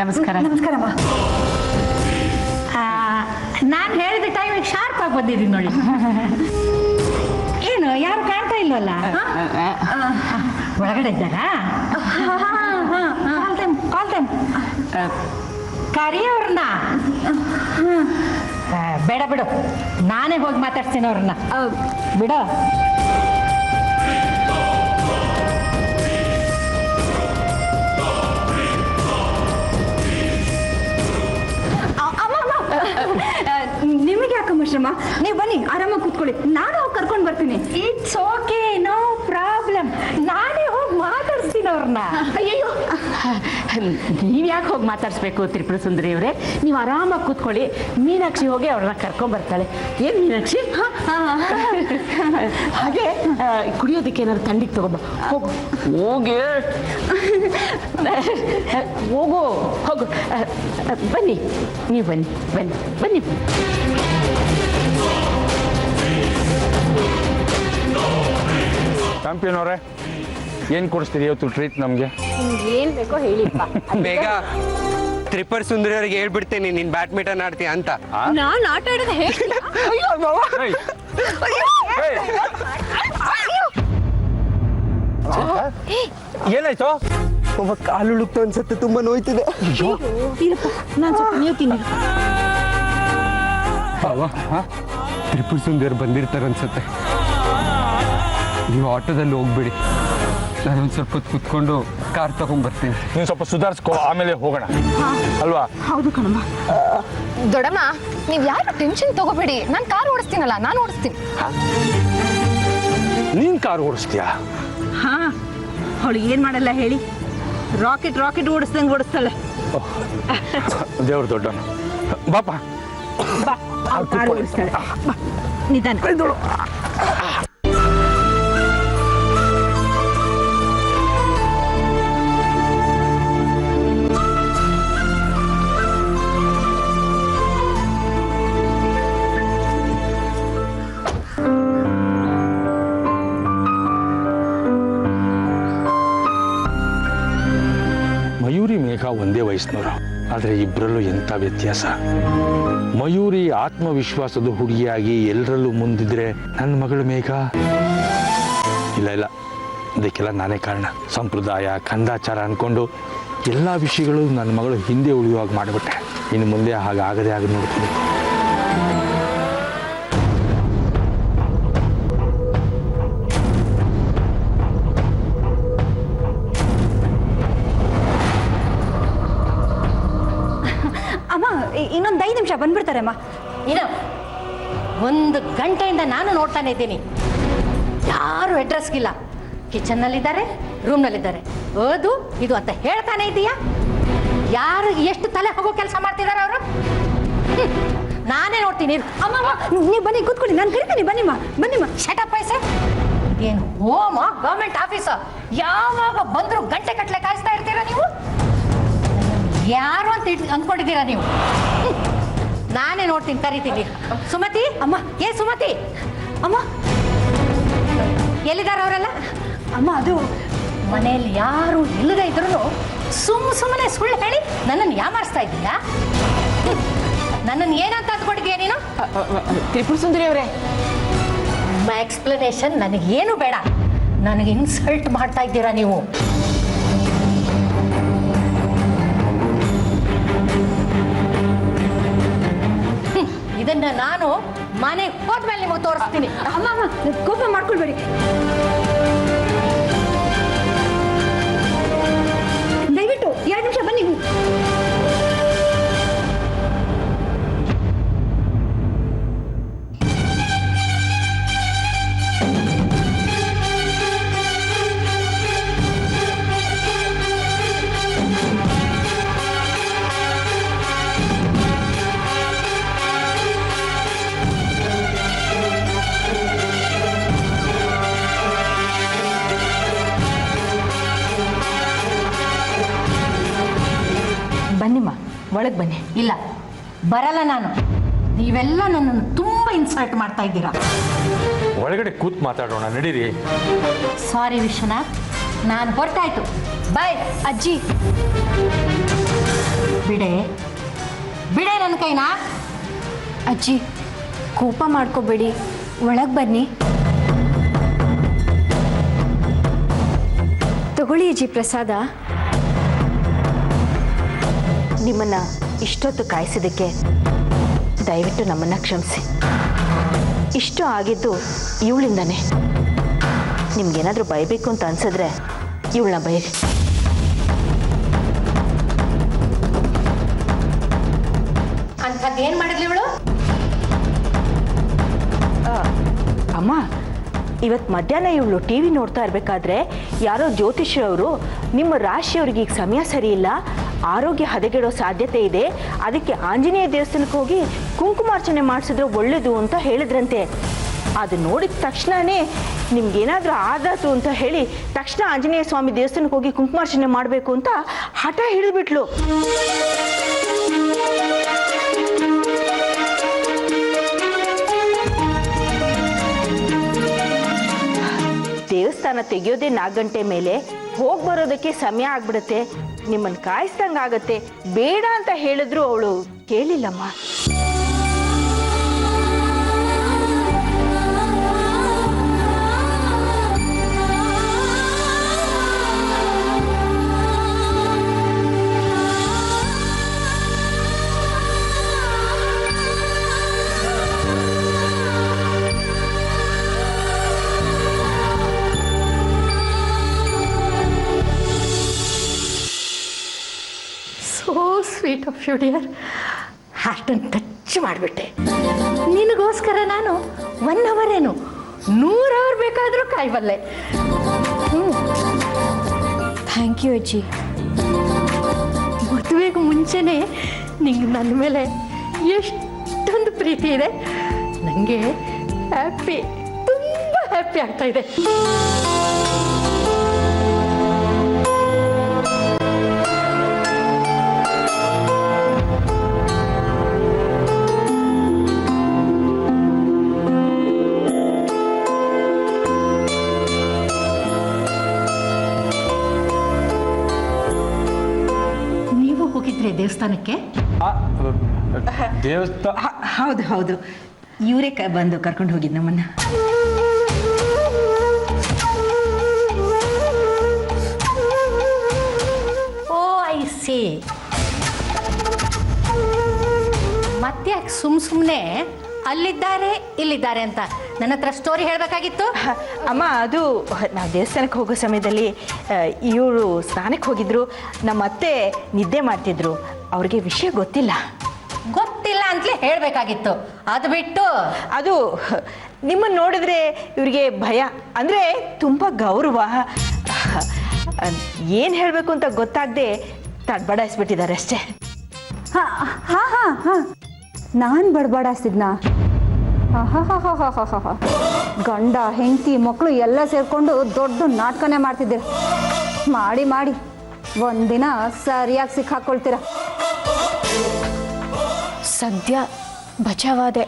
ನಮಸ್ಕಾರ. ನಮಸ್ಕಾರಮ್ಮ. ನಾನು ಹೇಳಿದ ಟೈಮಿಗೆ ಶಾರ್ಪ್ ಆಗಿ ಬಂದಿದ್ದೀನಿ ನೋಡಿ. ಏನು ಯಾರು ಕಾಣ್ತಾ ಇಲ್ವಲ್ಲ? ಒಳಗಡೆ ಇದ್ದಾರಾ? ಕರಿ ಅವ್ರನ್ನ. ಬೇಡ ಬಿಡು, ನಾನೇ ಹೋಗಿ ಮಾತಾಡ್ತೀನಿ ಅವ್ರನ್ನ. ಬಿಡ. ನಿಮಗೆ ಯಾಕಮ್ಮ ಶ್ರಮ? ನೀವು ಬನ್ನಿ, ಆರಾಮಾಗಿ ಕೂತ್ಕೊಳ್ಳಿ, ನಾನು ಹೋಗಿ ಕರ್ಕೊಂಡು ಬರ್ತೀನಿ. It's okay, no problem. ನಾನೇ ಹೋಗಿ ಮಾತಾಡ್ತೀನಿ ಅವ್ರನ್ನ. ಅಯ್ಯೋ, ನೀವು ಯಾಕೆ ಹೋಗಿ ಮಾತಾಡಿಸ್ಬೇಕು ತ್ರಿಪುರ ಸುಂದರಿ ಅವರೇ? ನೀವು ಆರಾಮಾಗಿ ಕೂತ್ಕೊಳ್ಳಿ. ಮೀನಾಕ್ಷಿ ಹೋಗಿ ಅವ್ರನ್ನ ಕರ್ಕೊಂಡ್ ಬರ್ತಾಳೆ. ಏನು ಮೀನಾಕ್ಷಿ? ಹಾಗೆ ಕುಡಿಯೋದಕ್ಕೆ ಏನಾದ್ರು ತಂಡಿಗೆ ತಗೋಬ. ಹೋಗು ಹೋಗಿ ಹೋಗು ಹೋಗು. ಬನ್ನಿ, ನೀವು ಬನ್ನಿ ಬನ್ನಿ ಬನ್ನಿ. ಚಾಂಪಿಯನ್ ಅವರೇ, ಏನು ಕೊಡಿಸ್ತೀರಿ ಇವತ್ತು ಟ್ರೀಟ್ ನಮಗೆ? ಏನು ಬೇಕೋ ಹೇಳಿಪ್ಪ. ಬೇಗ ತ್ರಿಪುರ ಸುಂದರಿ ಅವ್ರಿಗೆ ಹೇಳ್ಬಿಡ್ತೇನೆ ನೀನ್ ಬ್ಯಾಡ್ಮಿಂಟನ್ ಆಡ್ತೀಯ ಅಂತ. ನಾನು ಆಟ ಆಡೋದು ಹೇಳ್ತೀನಿ. ಏನಾಯ್ತು? ಒಬ್ಬ ಕಾಲು ಉಳುಕ್ತು ಅನ್ಸುತ್ತೆ, ತುಂಬಾ ನೋಯ್ತಿದೆ. ನಾನು ಸ್ವಲ್ಪ ನೀವು ತಿನ್ನಿ. ತ್ರಿಪುರ ಸುಂದರಿ ಬಂದಿರ್ತಾರೆ ಅನ್ಸುತ್ತೆ. ನೀವು ಆಟೋದಲ್ಲಿ ಹೋಗ್ಬಿಡಿ, ನಾನೊಂದು ಸ್ವಲ್ಪ ಹೊತ್ತು ಕುತ್ಕೊಂಡು ಕಾರ್ ತಗೊಂಡ್ಬರ್ತೀನಿ. ನೀನು ಸ್ವಲ್ಪ ಸುಧಾರಿಸ್ಕೋ, ಆಮೇಲೆ ಹೋಗೋಣ ಅಲ್ವಾ? ಹೌದು ಕಣಮ್ಮ. ದೊಡ್ಡಮ್ಮ, ನೀವ್ ಯಾರು ಟೆನ್ಷನ್ ತಗೋಬೇಡಿ, ನಾನು ಕಾರ್ ಓಡಿಸ್ತೀನಲ್ಲ, ನಾನು ಓಡಿಸ್ತೀನಿ. ನೀನ್ ಕಾರ್ ಓಡಿಸ್ತೀಯಾ? ಹಾ, ಅವಳು ಏನ್ ಮಾಡಲ್ಲ ಹೇಳಿ, ರಾಕೆಟ್ ರಾಕೆಟ್ ಓಡಿಸ್ದಂಗೆ ಓಡಿಸ್ತಾಳೆ. ದೇವ್ರ ದೊಡ್ಡವನು. ಬಾಪ ಬಾ, ಕಾರ್ ಓಡಿಸ್ತಾಳೆ. ಬಾ, ನಿಧಾನ. ಮಯೂರಿ ಮೇಘ ಒಂದೇ ವಯಸ್ಸಿನವರು, ಆದರೆ ಇಬ್ಬರಲ್ಲೂ ಎಂಥ ವ್ಯತ್ಯಾಸ. ಮಯೂರಿ ಆತ್ಮವಿಶ್ವಾಸದ ಹುಡುಗಿಯಾಗಿ ಎಲ್ಲರಲ್ಲೂ ಮುಂದಿದ್ರೆ ನನ್ನ ಮಗಳು ಮೇಘ ಇಲ್ಲ ಇಲ್ಲ, ಅದಕ್ಕೆಲ್ಲ ನಾನೇ ಕಾರಣ. ಸಂಪ್ರದಾಯ ಕಂದಾಚಾರ ಅಂದ್ಕೊಂಡು ಎಲ್ಲ ವಿಷಯಗಳು ನನ್ನ ಮಗಳು ಹಿಂದೆ ಉಳಿಯುವಾಗ ಮಾಡಿಬಿಟ್ಟೆ. ಇನ್ನು ಮುಂದೆ ಹಾಗಾಗದೆ ಆಗ ನೋಡ್ತೀನಿ. ಇನ್ನೊಂದು 5 ನಿಮಿಷ ಬಂದ್ಬಿಡ್ತಾರೆ ಅಮ್ಮ. ಇನ್ನು 1 ಗಂಟೆಯಿಂದ ನಾನು ನೋಡ್ತಾನೆ ಇದ್ದೀನಿ, ಯಾರು ಅಡ್ರೆಸ್ಗಿಲ್ಲ. ಕಿಚನ್ನಲ್ಲಿದ್ದಾರೆ, ರೂಮ್ನಲ್ಲಿದ್ದಾರೆ, ಓದು ಇದು ಅಂತ ಹೇಳ್ತಾನೆ ಇದೀಯಾ? ಯಾರು ಎಷ್ಟು ತಲೆ ಹೋಗೋ ಕೆಲಸ ಮಾಡ್ತಿದ್ದಾರೆ ಅವರು? ನಾನೇ ನೋಡ್ತೀನಿ. ಅಮ್ಮ, ನೀವು ಬನ್ನಿ, ಕೂತ್ಕೊಳ್ಳಿ, ನಾನು ಕರಿತೀನಿ. ಬನ್ನಿಮ್ಮ ಬನ್ನಿಮ್ಮ. ಶಟಪ್ ಪೈಸೆ. ಏನು ಹೋಮ ಗವರ್ಮೆಂಟ್ ಆಫೀಸ? ಯಾವಾಗ ಬಂದ್ರು ಗಂಟೆ ಕಟ್ಲೆ ಕಾಯಿಸ್ತಾ ಇರ್ತೀರಾ ನೀವು? ಯಾರು ಅಂತ ಅಂದ್ಕೊಂಡಿದ್ದೀರಾ ನೀವು? ನಾನೇ ನೋಡ್ತೀನಿ, ಕರಿತೀನಿ. ಸುಮತಿ ಅಮ್ಮ, ಸುಮತಿ ಅಮ್ಮ, ಎಲ್ಲಿದ್ದಾರೆ ಅವರೆಲ್ಲ? ಅಮ್ಮ, ಅದು ಮನೆಯಲ್ಲಿ ಯಾರು ಇಲ್ಲದೆ ಇದ್ರು ಸುಮ್ಮನೆ ಸುಳ್ಳು ಹೇಳಿ ನನ್ನನ್ನು ಯಾಮಾರಿಸ್ತಾ ಇದ್ದೀಯಾ? ನನ್ನನ್ನು ಏನಂತ ಅಂದ್ಕೊಂಡಿದ್ದೀಯ ನೀನು? ತ್ರಿಪುರ ಸುಂದರಿ ಅವರೇ, ನಿಮ್ಮ ಎಕ್ಸ್ಪ್ಲನೇಷನ್ ನನಗೇನು ಬೇಡ. ನನಗೆ ಇನ್ಸಲ್ಟ್ ಮಾಡ್ತಾ ಇದ್ದೀರಾ ನೀವು. ಇದನ್ನ ನಾನು ಮನೆಗೆ ಹೋದ್ಮೇಲೆ ನಿಮಗೆ ತೋರಿಸ್ತೀನಿ. ಅಮ್ಮ, ಕೋಪ ಮಾಡ್ಕೊಳ್ಬೇಡಿ. ದಯವಿಟ್ಟು 2 ನಿಮಿಷ ಬನ್ನಿ. ಬನ್ನಿಮ್ಮ, ಒಳಗೆ ಬನ್ನಿ. ಇಲ್ಲ, ಬರಲ್ಲ ನಾನು. ನೀವೆಲ್ಲ ನನ್ನನ್ನು ತುಂಬಾ ಇನ್ಸಲ್ಟ್ ಮಾಡ್ತಾ ಇದ್ದೀರಾ. ಒಳಗಡೆ ಕೂತ್ ಮಾತಾಡೋಣ, ನಡೀರಿ. ಸಾರಿ ವಿಶ್ವನಾಥ್, ನಾನು ಹೊರಟಾಯ್ತು. ಬಾಯ್. ಅಜ್ಜಿ ಬಿಡೆ ಬಿಡೆ ನನ್ನ ಕೈನಾ. ಅಜ್ಜಿ ಕೋಪ ಮಾಡ್ಕೋಬೇಡಿ, ಒಳಗೆ ಬನ್ನಿ. ತಗೊಳ್ಳಿ ಅಜ್ಜಿ ಪ್ರಸಾದ. ನಿಮ್ಮನ್ನ ಇಷ್ಟೊತ್ತು ಕಾಯಿಸಿದ್ದಕ್ಕೆ ದಯವಿಟ್ಟು ನಮ್ಮನ್ನ ಕ್ಷಮಿಸಿ. ಇಷ್ಟು ಆಗಿದ್ದು ಇವಳಿಂದಾನೆ. ನಿಮ್ಗೇನಾದರೂ ಬೈಬೇಕು ಅಂತ ಅನ್ಸಿದ್ರೆ ಇವಳನ್ನ ಬೈರಿ. ಅಂಥದ್ದೇನು ಮಾಡಿದ್ಲಿ ಇವಳು? ಅಮ್ಮ, ಇವತ್ತು ಮಧ್ಯಾಹ್ನ ಇವಳು ಟಿ ವಿ ನೋಡ್ತಾ ಇರಬೇಕಾದ್ರೆ ಯಾರೋ ಜ್ಯೋತಿಷ್ಯರವರು ನಿಮ್ಮ ರಾಶಿಯವ್ರಿಗೆ ಈಗ ಸಮಯ ಸರಿ ಇಲ್ಲ, ಆರೋಗ್ಯ ಹದಗೆಡೋ ಸಾಧ್ಯತೆ ಇದೆ, ಅದಕ್ಕೆ ಆಂಜನೇಯ ದೇವಸ್ಥಾನಕ್ಕೆ ಹೋಗಿ ಕುಂಕುಮಾರ್ಚನೆ ಮಾಡಿಸಿದ್ರೆ ಒಳ್ಳೇದು ಅಂತ ಹೇಳಿದ್ರಂತೆ. ಅದು ನೋಡಿದ ತಕ್ಷಣವೇ ನಿಮ್ಗೇನಾದರೂ ಆದಾತು ಅಂತ ಹೇಳಿ ತಕ್ಷಣ ಆಂಜನೇಯ ಸ್ವಾಮಿ ದೇವಸ್ಥಾನಕ್ಕೆ ಹೋಗಿ ಕುಂಕುಮಾರ್ಚನೆ ಮಾಡಬೇಕು ಅಂತ ಹಠ ಹಿಡಿದ್ಬಿಟ್ಲು. ದೇವಸ್ಥಾನ ತೆಗೆಯೋದೇ 4 ಗಂಟೆ ಮೇಲೆ, ಹೋಗಿ ಬರೋದಕ್ಕೆ ಸಮಯ ಆಗ್ಬಿಡುತ್ತೆ, ನಿಮ್ಮನ್ನು ಕಾಯಿಸ್ದಂಗಾಗತ್ತೆ, ಬೇಡ ಅಂತ ಹೇಳಿದ್ರು ಅವಳು ಕೇಳಿಲ್ಲಮ್ಮ. So sweet of you dear. ಹಾರ್ಟನ್ನು ಟಚ್ ಮಾಡಿಬಿಟ್ಟೆ. ನಿನಗೋಸ್ಕರ ನಾನು 1 ಅವರ್ ಏನು 100 ಅವರ್ ಬೇಕಾದರೂ ಕಾಯಬಲ್ಲೆ. ಥ್ಯಾಂಕ್ ಯು ಅಜ್ಜಿ. ಮದುವೆಗೂ ಮುಂಚೆನೇ ನಿಂಗೆ ನನ್ನ ಮೇಲೆ ಎಷ್ಟೊಂದು ಪ್ರೀತಿ ಇದೆ. ನನಗೆ ಹ್ಯಾಪಿ, ತುಂಬ ಹ್ಯಾಪಿ ಆಗ್ತಾ ಇದೆ. ನೀವು ಹೋಗಿದ್ರೆ ದೇವಸ್ಥಾನಕ್ಕೆ? ದೇವಸ್ಥಾನ? ಹೌದು ಹೌದು, ಇವರೇ ಬಂದು ಕರ್ಕೊಂಡು ಹೋಗಿದ್ದು ನಮ್ಮನ್ನ. ಓ ಐ ಸಿ. ಮತ್ತೆ ಯಾಕೆ ಸುಮ್ಮನೆ ಅಲ್ಲಿದ್ದಾರೆ ಇಲ್ಲಿದ್ದಾರೆ ಅಂತ ನನ್ನ ಹತ್ರ ಸ್ಟೋರಿ ಹೇಳಬೇಕಾಗಿತ್ತು? ಅಮ್ಮ, ಅದು ನಾವು ದೇವಸ್ಥಾನಕ್ಕೆ ಹೋಗೋ ಸಮಯದಲ್ಲಿ ಇವರು ಸ್ನಾನಕ್ಕೆ ಹೋಗಿದ್ರು, ನಮ್ಮ ಅತ್ತೆ ನಿದ್ದೆ ಮಾಡ್ತಿದ್ರು, ಅವ್ರಿಗೆ ವಿಷಯ ಗೊತ್ತಿಲ್ಲ. ಗೊತ್ತಿಲ್ಲ ಅಂತಲೇ ಹೇಳಬೇಕಾಗಿತ್ತು. ಅದು ಬಿಟ್ಟು ಅದು ನಿಮ್ಮನ್ನು ನೋಡಿದ್ರೆ ಇವರಿಗೆ ಭಯ, ಅಂದರೆ ತುಂಬ ಗೌರವ, ಏನು ಹೇಳಬೇಕು ಅಂತ ಗೊತ್ತಾಗದೆ ತಡ್ಬಡಾಯಿಸ್ಬಿಟ್ಟಿದ್ದಾರೆ ಅಷ್ಟೇ. ಹಾಂ ಹಾಂ ಹಾಂ ಹಾಂ, ನಾನು ಬಡಬಡಿಸ್ತಿದ್ನಾ? ಗಂಡ ಹೆಂಡತಿ ಮಕ್ಕಳು ಎಲ್ಲ ಸೇರಿಕೊಂಡು ದೊಡ್ಡ ನಾಟಕನೇ ಮಾಡ್ತಿದ್ದೀರ. ಮಾಡಿ ಮಾಡಿ ಒಂದಿನ ಸರಿಯಾಗಿ ಸಿಕ್ಕಾಕೊಳ್ತೀರ. ಸದ್ಯ ಬಚಾವಾದೆ.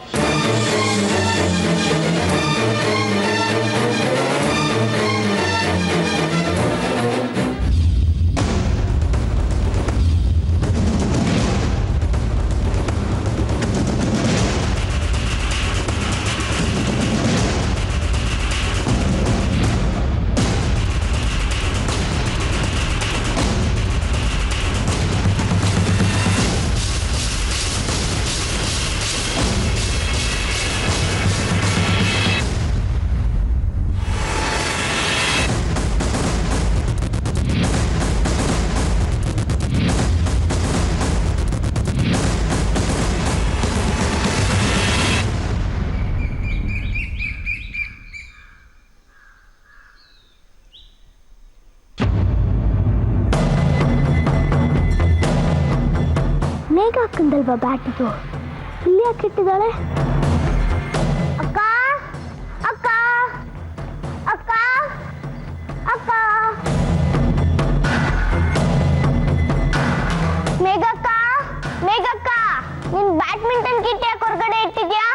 ಮೇಘ ಹಾಕಂದಲ್ವಾ ಬ್ಯಾಟ್ ಇದು, ಇಲ್ಲಿ ಯಾಕೆ ಇಟ್ಟಿದ್ದಾಳೆ? ಅಕ್ಕ ಅಕ್ಕ ಅಕ್ಕ ಅಕ್ಕ, ಮೇಘಕ್ಕ ಮೇಘಕ್ಕ, ನಿನ್ ಬ್ಯಾಡ್ಮಿಂಟನ್ ಕಿಟ್ ಯಾಕೆ ಹೊರಗಡೆ ಇಟ್ಟಿದ್ಯಾ?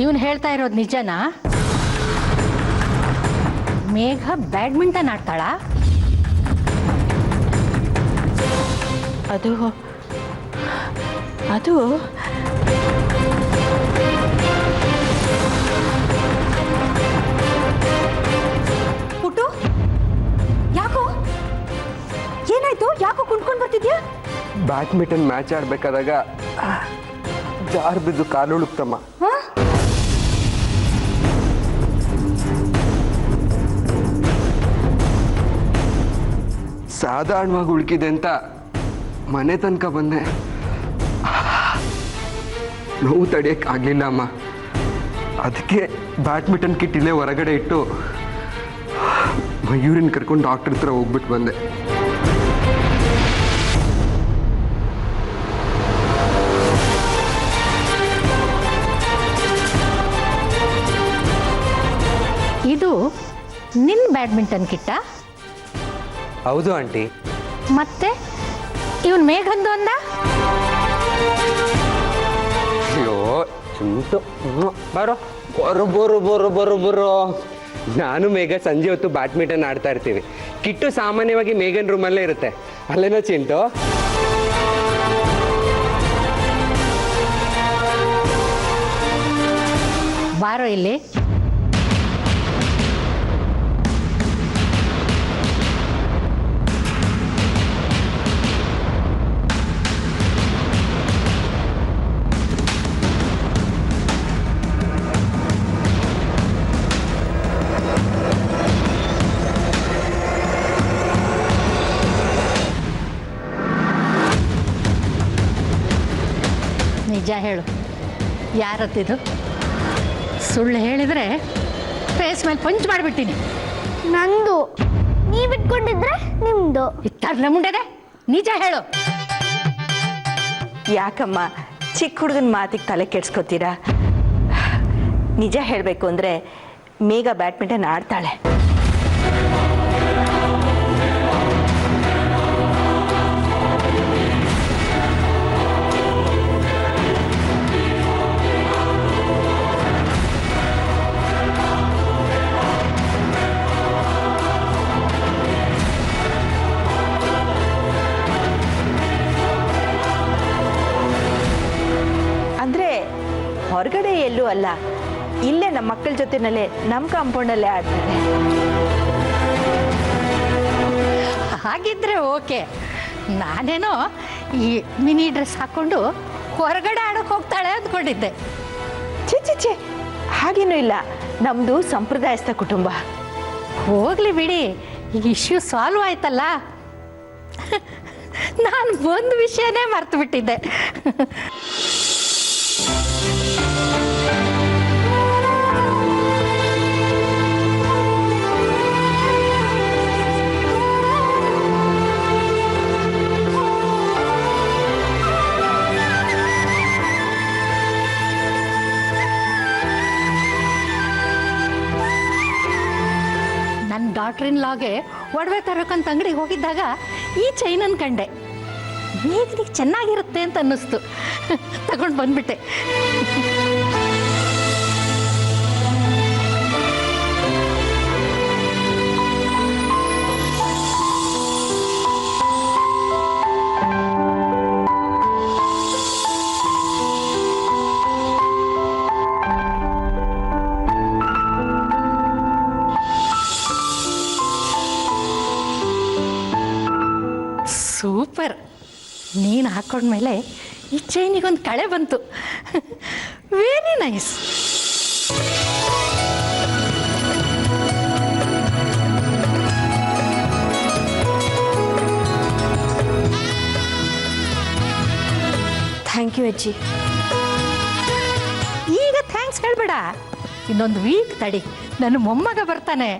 ಇವನು ಹೇಳ್ತಾ ಇರೋದು ನಿಜನಾ? ಮೇಘ ಬ್ಯಾಡ್ಮಿಂಟನ್ ಆಡ್ತಾಳಾ? ಅದು ಅದು ಪುಟ್ಟು, ಯಾಕೋ ಏನಾಯ್ತು? ಯಾಕೋ ಕುಣ್ಕೊಂಡು ಬರ್ತಿದ್ಯಾ? ಬ್ಯಾಡ್ಮಿಂಟನ್ ಮ್ಯಾಚ್ ಆಡ್ಬೇಕಾದಾಗ ಜಾರ್ ಬಿದ್ದು ಕಾಲು ಉಳುಕ್ತಮ್ಮ. ಹಾ? ಸಾಧಾರಣವಾಗಿ ಉಳ್ಕಿದೆ ಅಂತ ಮನೆ ತನಕ ಬಂದೆ. ನೋವು ತಡೆಯೋಕ್ಕಾಗಲಿಲ್ಲ ಅಮ್ಮ. ಅದಕ್ಕೆ ಬ್ಯಾಡ್ಮಿಂಟನ್ ಕಿಟ್ ಇಲ್ಲೇ ಹೊರಗಡೆ ಇಟ್ಟು ಮಯೂರಿನ ಕರ್ಕೊಂಡು ಡಾಕ್ಟರ್ ಹತ್ರ ಹೋಗ್ಬಿಟ್ಟು ಬಂದೆ. ಇದು ನಿನ್ನ ಬ್ಯಾಡ್ಮಿಂಟನ್ ಕಿಟ್ಟ? ಹೌದು ಆಂಟಿ. ಮತ್ತೆ ಇವನ್ ಮೇಘಂದು ಅಂದ? ಅಯ್ಯೋ ಚಿಂಟು, ಬರೋ ಬರೋ ಬರೋ ಬರೋ ಬರೋ ಬರೋ. ನಾನು ಮೇಘ ಸಂಜೆ ಹೊತ್ತು ಬ್ಯಾಡ್ಮಿಂಟನ್ ಆಡ್ತಾ ಇರ್ತೀವಿ. ಕಿಟ್ಟು ಸಾಮಾನ್ಯವಾಗಿ ಮೇಘನ್ ರೂಮಲ್ಲೇ ಇರುತ್ತೆ. ಅಲ್ಲೇನೋ ಚಿಂಟು? ಬಾರೋ ಇಲ್ಲಿ. ನಿಜ ಹೇಳು, ಯಾರತ್ತಿದು? ಸುಳ್ಳು ಹೇಳಿದರೆ ಫೇಸ್ ಮೇಲೆ ಪಂಚ್ ಮಾಡಿಬಿಡ್ತೀನಿ. ನಂದು. ನೀವ್ ಇಟ್ಕೊಂಡಿದ್ರೆ ನಿಮ್ದು. ಇತ್ತಾರ್ಲೆ ಮುಂಡೆದೆ, ನಿಜ ಹೇಳು. ಯಾಕಮ್ಮ ಚಿಕ್ಕ ಹುಡುಗನ ಮಾತಿಗೆ ತಲೆ ಕೆಡ್ಸ್ಕೊತೀರಾ? ನಿಜ ಹೇಳಬೇಕು ಅಂದರೆ ಮೇಘ ಬ್ಯಾಡ್ಮಿಂಟನ್ ಆಡ್ತಾಳೆ. ಹೊರಗಡೆ ಎಲ್ಲೂ ಅಲ್ಲ, ಇಲ್ಲೇ ನಮ್ಮ ಮಕ್ಕಳ ಜೊತೆನಲ್ಲೇ ನಮ್ಮ ಕಾಂಪೌಂಡಲ್ಲೇ ಆಡ್ತಾಳೆ. ಹಾಗಿದ್ರೆ ಓಕೆ. ನಾನೇನೋ ಈ ಮಿನಿ ಡ್ರೆಸ್ ಹಾಕ್ಕೊಂಡು ಹೊರಗಡೆ ಆಡೋಕೆ ಹೋಗ್ತಾಳೆ ಅಂದ್ಕೊಂಡಿದ್ದೆ. ಛೇ, ಹಾಗೇನೂ ಇಲ್ಲ. ನಮ್ಮದು ಸಂಪ್ರದಾಯಸ್ಥ ಕುಟುಂಬ. ಹೋಗ್ಲಿ ಬಿಡಿ, ಈಗ ಇಶ್ಯೂ ಸಾಲ್ವ್ ಆಯ್ತಲ್ಲ. ನಾನು ಒಂದು ವಿಷಯನೇ ಮರ್ತು ಬಿಟ್ಟಿದ್ದೆ. ನನ್ನ ಡಾಕ್ಟ್ರಿನ್ ಲಾಗೆ ಒಡವೆ ತರೋಕಂತ ಅಂಗಡಿಗೆ ಹೋಗಿದ್ದಾಗ ಈ ಚೈನನ್ನು ಕಂಡೆ. ಮೇಘನಿಗೆ ಚೆನ್ನಾಗಿರುತ್ತೆ ಅಂತ ಅನ್ನಿಸ್ತು, ತಗೊಂಡು ಬಂದ್ಬಿಟ್ಟೆ. ಸೂಪರ್. ನೀನು ಹಾಕೊಂಡ್ಮೇಲೆ ಈ ಚೈನಿಗೊಂದು ಕಳೆ ಬಂತು. Very nice. ಥ್ಯಾಂಕ್ ಯು ಅಜ್ಜಿ. ಈಗ ಥ್ಯಾಂಕ್ಸ್ ಹೇಳ್ಬೇಡ, ಇನ್ನೊಂದು ವೀಕ್ ತಡಿ, ನನ್ನ ಮೊಮ್ಮಗ ಬರ್ತಾನೆ.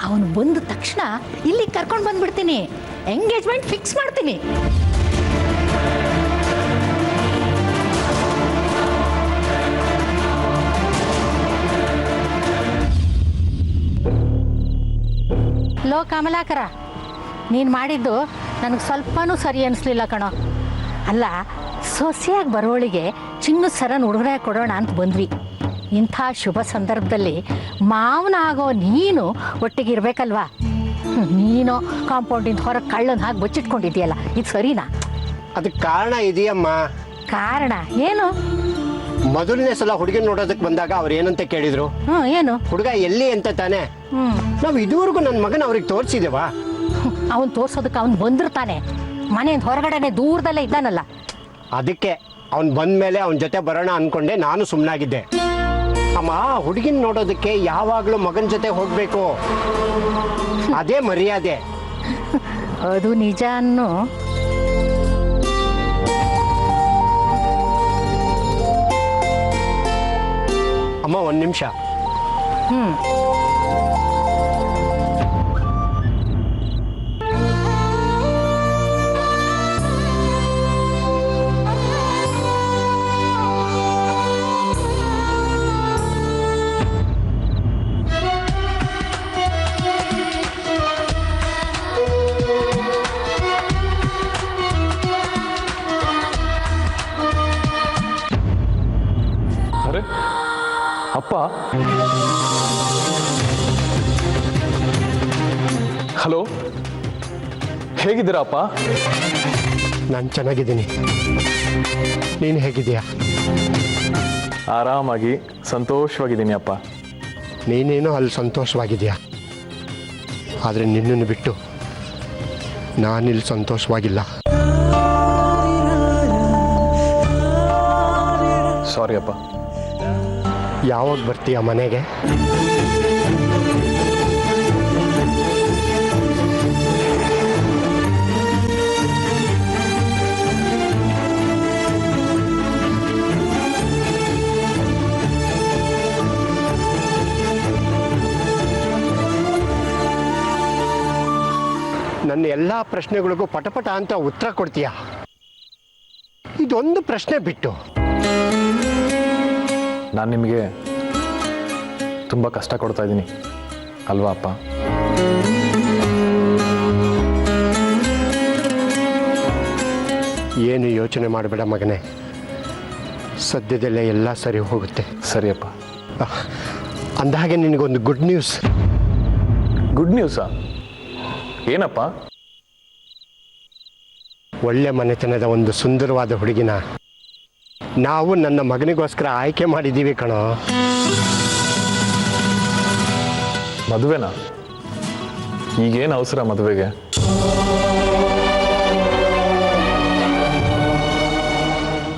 ಅವನು ಬಂದ ತಕ್ಷಣ ಇಲ್ಲಿ ಕರ್ಕೊಂಡು ಬಂದ್ಬಿಡ್ತೀನಿ, ಎಂಗೇಜ್ಮೆಂಟ್ ಫಿಕ್ಸ್ ಮಾಡ್ತೀನಿ. ಲೋ ಕಮಲಾಕರ, ನೀನು ಮಾಡಿದ್ದು ನನಗೆ ಸ್ವಲ್ಪನೂ ಸರಿ ಅನಿಸ್ಲಿಲ್ಲ ಕಣೋ. ಅಲ್ಲ, ಸೊಸೆಯಾಗಿ ಬರೋಳಿಗೆ ಚಿನ್ನದ ಸರನ ಉಡುಗೊರೆ ಕೊಡೋಣ ಅಂತ ಬಂದ್ವಿ. ಇಂಥ ಶುಭ ಸಂದರ್ಭದಲ್ಲಿ ಮಾವನ ಆಗೋ ನೀನು ಒಟ್ಟಿಗೆ ಇರಬೇಕಲ್ವಾ? ನೀನು ಕಾಂಪೌಂಡಿಂದ ಹೊರಗೆ ಕಳ್ಳನ ಹಾಕಿ ಬಚ್ಚಿಟ್ಕೊಂಡಿದ್ಯಲ್ಲ, ಇದು ಸರಿನಾ? ಅದಕ್ಕೆ ಕಾರಣ ಇದೆಯಮ್ಮ. ಕಾರಣ ಏನು? ಮೊದಲನೇ ಸಲ ಹುಡುಗಿನ ನೋಡೋದಕ್ಕೆ ಬಂದಾಗ ಅವ್ರು ಏನಂತ ಕೇಳಿದ್ರು? ಏನು? ಹುಡುಗ ಎಲ್ಲಿ ಅಂತ ತಾನೆ. ನಾವು ಇದುವರೆಗೂ ನನ್ನ ಮಗನ ಅವ್ರಿಗೆ ತೋರಿಸಿದೇವಾ? ಅವನು ತೋರ್ಸೋದಕ್ಕೆ ಅವನು ಬಂದಿರ್ತಾನೆ, ಮನೆಯಿಂದ ಹೊರಗಡೆನೆ ದೂರದಲ್ಲೇ ಇದ್ದಾನಲ್ಲ. ಅದಕ್ಕೆ ಅವ್ನು ಬಂದ ಮೇಲೆ ಅವನ ಜೊತೆ ಬರೋಣ ಅನ್ಕೊಂಡೆ ನಾನು ಸುಮ್ಮನಾಗಿದ್ದೆ. ಅಮ್ಮ, ಹುಡುಗಿನ ನೋಡೋದಕ್ಕೆ ಯಾವಾಗಲೂ ಮಗನ ಜೊತೆ ಹೋಗ್ಬೇಕು, ಅದೇ ಮರ್ಯಾದೆ. ಅದು ನಿಜ ಅನ್ನು. ಅಮ್ಮ, ಒಂದು ನಿಮಿಷ. ಅರೆ ಅಪ್ಪ, ಹಲೋ, ಹೇಗಿದ್ದೀರಾ ಅಪ್ಪ? ನಾನು ಚೆನ್ನಾಗಿದ್ದೀನಿ, ನೀನು ಹೇಗಿದ್ದೀಯಾ? ಆರಾಮಾಗಿ ಸಂತೋಷವಾಗಿದ್ದೀನಿ ಅಪ್ಪ. ನೀನೇನೋ ಅಲ್ಲಿ ಸಂತೋಷವಾಗಿದೆಯಾ, ಆದರೆ ನಿನ್ನನ್ನು ಬಿಟ್ಟು ನಾನಿಲ್ಲಿ ಸಂತೋಷವಾಗಿಲ್ಲ. ಸಾರಿ ಅಪ್ಪ. ಯಾವಾಗ ಬರ್ತೀಯ ಮನೆಗೆ? ನನ್ನ ಎಲ್ಲ ಪ್ರಶ್ನೆಗಳಿಗೂ ಪಟಪಟ ಅಂತ ಉತ್ತರ ಕೊಡ್ತೀಯ. ಇದೊಂದು ಪ್ರಶ್ನೆ ಬಿಟ್ಟು. ನಾನು ನಿಮಗೆ ತುಂಬ ಕಷ್ಟ ಕೊಡ್ತಾ ಇದ್ದೀನಿ ಅಲ್ವಾ ಅಪ್ಪ? ಏನು ಯೋಚನೆ ಮಾಡಬೇಡ ಮಗನೇ, ಸದ್ಯದಲ್ಲೇ ಎಲ್ಲ ಸರಿ ಹೋಗುತ್ತೆ. ಸರಿ ಅಪ್ಪ. ಅಂದಹಾಗೆ ನಿನಗೊಂದು ಗುಡ್ ನ್ಯೂಸ್. ಗುಡ್ ನ್ಯೂಸಾ? ಏನಪ್ಪ? ಒಳ್ಳೆ ಮನೆತನದ ಒಂದು ಸುಂದರವಾದ ಹುಡುಗಿನ ನಾವು ನನ್ನ ಮಗನಿಗೋಸ್ಕರ ಆಯ್ಕೆ ಮಾಡಿದ್ದೀವಿ ಕಣೋ. ಮದುವೆನಾ? ಈಗೇನು ಅವಸರ ಮದುವೆಗೆ?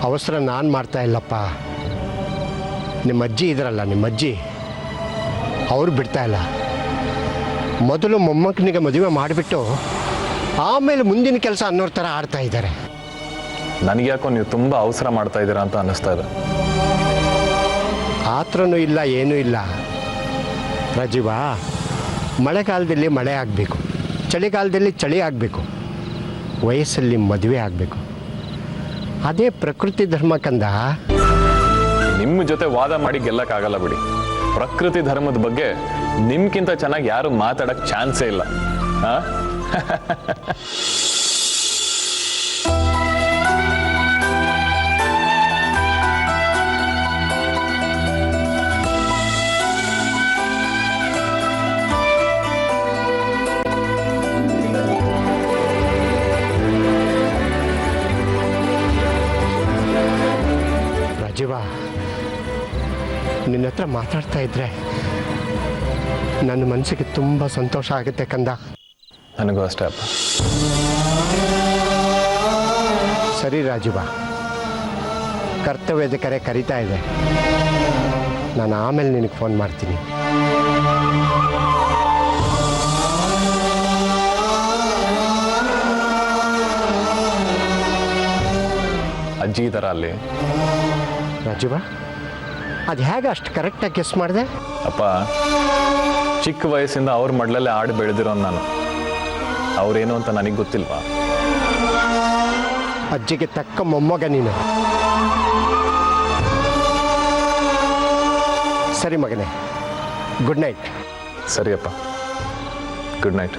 ಅವಸರ ನಾನು ಮಾಡ್ತಾ ಇಲ್ಲಪ್ಪ, ನಿಮ್ಮ ಅಜ್ಜಿ ಇದ್ರಲ್ಲ, ನಿಮ್ಮ ಅಜ್ಜಿ ಅವರು ಬಿಡ್ತಾ ಇಲ್ಲ. ಮೊದಲು ಮೊಮ್ಮಕ್ಕನಿಗೆ ಮದುವೆ ಮಾಡಿಬಿಟ್ಟು ಆಮೇಲೆ ಮುಂದಿನ ಕೆಲಸ ಅನ್ನೋರ ಥರ ಆಡ್ತಾ ಇದ್ದಾರೆ. ನನಗೆ ಯಾಕೋ ನೀವು ತುಂಬ ಅವಸರ ಮಾಡ್ತಾ ಇದ್ದೀರಾ ಅಂತ ಅನ್ನಿಸ್ತಾ ಇದೆ. ಆ ಥರನೂ ಇಲ್ಲ, ಏನೂ ಇಲ್ಲ ರಾಜೀವ. ಮಳೆಗಾಲದಲ್ಲಿ ಮಳೆ ಆಗಬೇಕು, ಚಳಿಗಾಲದಲ್ಲಿ ಚಳಿ ಆಗಬೇಕು, ವಯಸ್ಸಲ್ಲಿ ಮದುವೆ ಆಗಬೇಕು. ಅದೇ ಪ್ರಕೃತಿ ಧರ್ಮ ಕಂದ. ನಿಮ್ಮ ಜೊತೆ ವಾದ ಮಾಡಿ ಗೆಲ್ಲಕ್ಕಾಗಲ್ಲ ಬಿಡಿ. ಪ್ರಕೃತಿ ಧರ್ಮದ ಬಗ್ಗೆ ನಿಮ್ಗಿಂತ ಚೆನ್ನಾಗಿ ಯಾರು ಮಾತಾಡಕ್ ಚಾನ್ಸೇ ಇಲ್ಲ. ರಾಜೀವ, ನಿನ್ನ ಹತ್ರ ಮಾತಾಡ್ತಾ ಇದ್ರೆ ನನ್ನ ಮನಸ್ಸಿಗೆ ತುಂಬ ಸಂತೋಷ ಆಗುತ್ತೆ ಕಂದ. ನನಗೂ ಅಷ್ಟೇ ಅಪ್ಪ. ಸರಿ ರಾಜೀವ, ಕರ್ತವ್ಯದ ಕರೆ ಕರೀತಾ ಇದೆ. ನಾನು ಆಮೇಲೆ ನಿನಗೆ ಫೋನ್ ಮಾಡ್ತೀನಿ. ಅಜ್ಜಿ ಥರ ಅಲ್ಲಿ. ರಾಜೀವ, ಅದು ಹೇಗೆ ಅಷ್ಟು ಕರೆಕ್ಟಾಗಿ ಗೆಸ್ ಮಾಡಿದೆ? ಅಪ್ಪ, ಚಿಕ್ಕ ವಯಸ್ಸಿಂದ ಅವ್ರ ಮಡ್ಲಲ್ಲೇ ಆಡಿ ಬೆಳೆದಿರೋ ನಾನು. ಅವ್ರೇನು ಅಂತ ನನಗೆ ಗೊತ್ತಿಲ್ವಾ? ಅಜ್ಜಿಗೆ ತಕ್ಕ ಮೊಮ್ಮಗ ನೀನು. ಸರಿ ಮಗನೇ, ಗುಡ್ ನೈಟ್. ಸರಿಯಪ್ಪ, ಗುಡ್ ನೈಟ್